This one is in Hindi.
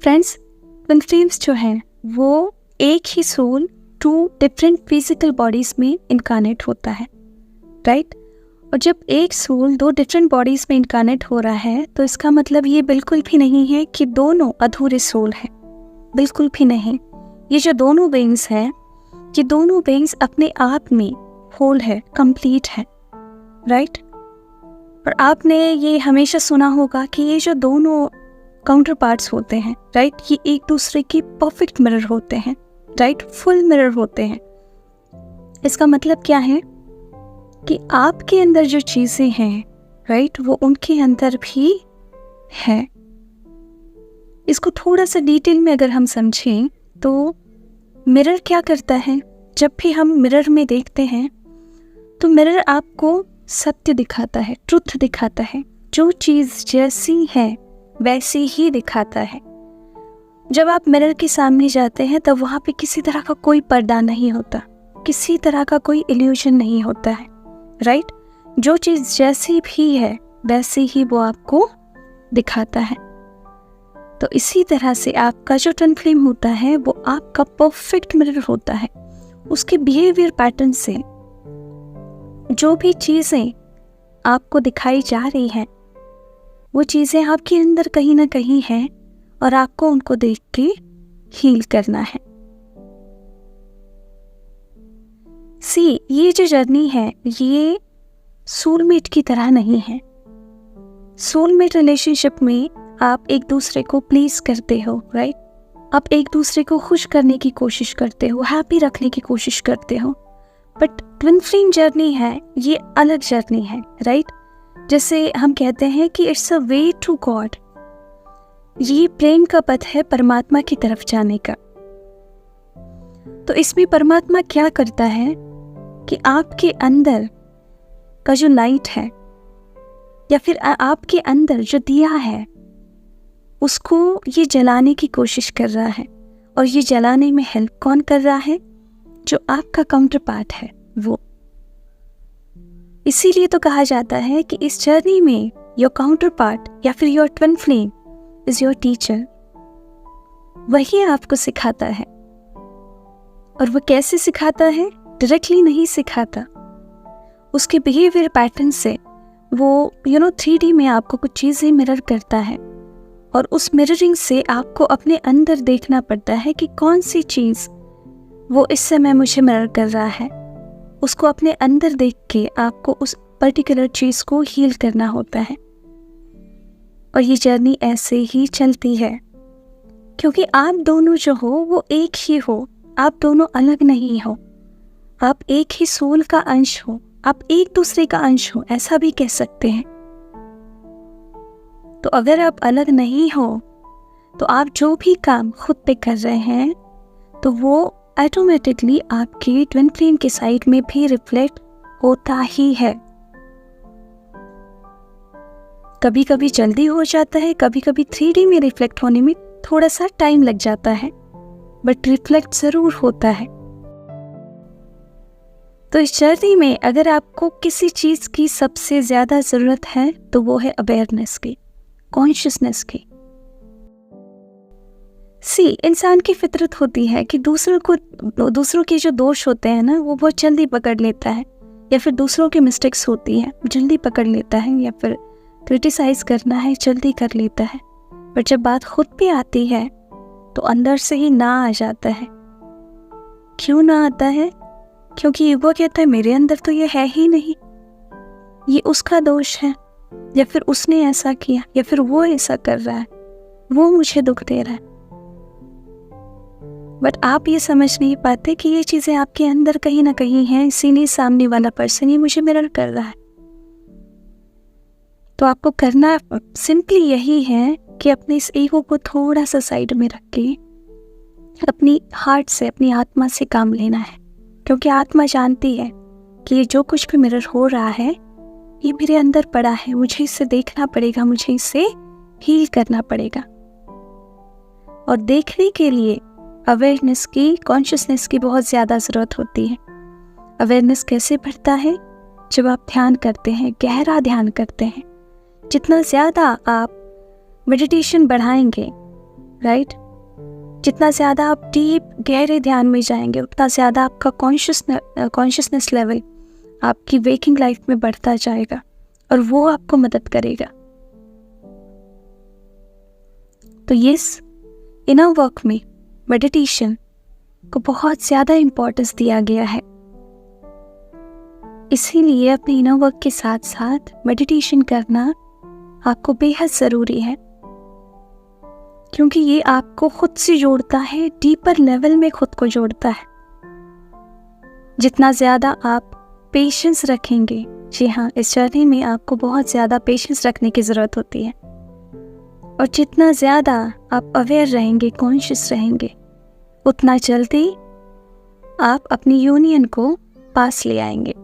फ्रेंड्स, ट्विन फ्लेम्स जो हैं वो एक ही soul two different physical bodies में इनकारनेट होता है, राइट? और जब एक सोल दो डिफरेंट बॉडीज में इनकारनेट हो रहा है तो इसका मतलब ये बिल्कुल भी नहीं है कि दोनों अधूरे सोल हैं, बिल्कुल भी नहीं। ये जो दोनों बीइंग्स हैं, ये दोनों बीइंग्स अपने आप में होल है, कंप्लीट है, राइट? और आपने ये हमेशा सुना होगा कि ये जो दोनों काउंटर पार्ट्स होते हैं, राइट, ये एक दूसरे की परफेक्ट मिरर होते हैं, राइट, फुल मिरर होते हैं। इसका मतलब क्या है कि आपके अंदर जो चीज़ें हैं, राइट, वो उनके अंदर भी है। इसको थोड़ा सा डिटेल में अगर हम समझें तो मिरर क्या करता है? जब भी हम मिरर में देखते हैं तो मिरर आपको सत्य दिखाता है, ट्रुथ दिखाता है। जो चीज़ जैसी है वैसी ही दिखाता है। जब आप मिरर के सामने जाते हैं तब वहाँ पे किसी तरह का कोई पर्दा नहीं होता, किसी तरह का कोई इल्यूजन नहीं होता है, राइट? जो चीज़ जैसी भी है वैसी ही वो आपको दिखाता है। तो इसी तरह से आपका जो ट्विन फ्लेम होता है वो आपका परफेक्ट मिरर होता है। उसके बिहेवियर पैटर्न से जो भी चीज़ें आपको दिखाई जा रही हैं वो चीज़ें आपके अंदर कहीं ना कहीं हैं और आपको उनको देख के हील करना है। ये जो जर्नी है ये सोलमेट की तरह नहीं है। सोलमेट रिलेशनशिप में आप एक दूसरे को प्लीज करते हो, राइट? आप एक दूसरे को खुश करने की कोशिश करते हो, हैप्पी रखने की कोशिश करते हो। बट ट्विन फ्लेम जर्नी है, ये अलग जर्नी है, राइट? जैसे हम कहते हैं कि it's a way to God. ये प्रेम का पथ है परमात्मा की तरफ जाने का। तो इसमें परमात्मा क्या करता है कि आपके अंदर का जो लाइट है या फिर आपके अंदर जो दिया है उसको ये जलाने की कोशिश कर रहा है। और ये जलाने में हेल्प कौन कर रहा है? जो आपका काउंटर पार्ट है वो। इसीलिए तो कहा जाता है कि इस जर्नी में योर काउंटर पार्ट या फिर your twin flame is your teacher. वही आपको सिखाता है। और वो कैसे सिखाता है? डायरेक्टली नहीं सिखाता। उसके बिहेवियर पैटर्न से वो 3D में आपको कुछ चीज़ें मिरर करता है और उस मिररिंग से आपको अपने अंदर देखना पड़ता है कि कौन सी चीज़ वो इस समय मुझे मिरर कर रहा है। उसको अपने अंदर देख के आपको उस पर्टिकुलर चीज़ को हील करना होता है। और ये जर्नी ऐसे ही चलती है क्योंकि आप दोनों जो हो वो एक ही हो, आप दोनों अलग नहीं हो। आप एक ही सोल का अंश हो, आप एक दूसरे का अंश हो, ऐसा भी कह सकते हैं। तो अगर आप अलग नहीं हो तो आप जो भी काम खुद पे कर रहे हैं तो वो ऑटोमेटिकली आपके ट्विन फ्लेम के साइड में भी रिफ्लेक्ट होता ही है। कभी कभी जल्दी हो जाता है, कभी कभी 3D में रिफ्लेक्ट होने में थोड़ा सा टाइम लग जाता है, बट रिफ्लेक्ट जरूर होता है। तो इस जर्नी में अगर आपको किसी चीज़ की सबसे ज़्यादा ज़रूरत है तो वो है अवेयरनेस की, कॉन्शियसनेस की। इंसान की फितरत होती है कि दूसरों के जो दोष होते हैं ना वो बहुत जल्दी पकड़ लेता है, या फिर दूसरों की मिस्टेक्स होती हैं जल्दी पकड़ लेता है, या फिर क्रिटिसाइज करना है जल्दी कर लेता है। पर जब बात खुद पे आती है तो अंदर से ही ना आ जाता है। क्यों ना आता है? क्योंकि ईगो कहता है मेरे अंदर तो ये है ही नहीं, ये उसका दोष है, या फिर उसने ऐसा किया, या फिर वो ऐसा कर रहा है, वो मुझे दुख दे रहा है। बट आप ये समझ नहीं पाते कि ये चीज़ें आपके अंदर कहीं ना कहीं हैं, इसीलिए सामने वाला पर्सन ये मुझे मिरर कर रहा है। तो आपको करना सिंपली यही है कि अपने इस ईगो को थोड़ा सा साइड में रख के अपनी हार्ट से, अपनी आत्मा से काम लेना है। क्योंकि आत्मा जानती है कि ये जो कुछ भी मिरर हो रहा है ये मेरे अंदर पड़ा है, मुझे इसे देखना पड़ेगा, मुझे इसे हील करना पड़ेगा। और देखने के लिए अवेयरनेस की, कॉन्शियसनेस की बहुत ज़्यादा ज़रूरत होती है। अवेयरनेस कैसे बढ़ता है? जब आप ध्यान करते हैं, गहरा ध्यान करते हैं। जितना ज़्यादा आप मेडिटेशन बढ़ाएंगे, राइट। जितना ज़्यादा आप डीप गहरे ध्यान में जाएंगे उतना ज़्यादा आपका कॉन्शियसनेस लेवल आपकी वेकिंग लाइफ में बढ़ता जाएगा और वो आपको मदद करेगा। तो यस, इनर वर्क में मेडिटेशन को बहुत ज़्यादा इम्पोर्टेंस दिया गया है। इसीलिए अपने इनर वर्क के साथ साथ मेडिटेशन करना आपको बेहद ज़रूरी है, क्योंकि ये आपको खुद से जोड़ता है, डीपर लेवल में खुद को जोड़ता है। जितना ज़्यादा आप पेशेंस रखेंगे, जी हाँ, इस जर्नी में आपको बहुत ज़्यादा पेशेंस रखने की ज़रूरत होती है, और जितना ज़्यादा आप अवेयर रहेंगे, कॉन्शियस रहेंगे, उतना जल्दी आप अपनी यूनियन को पास ले आएंगे।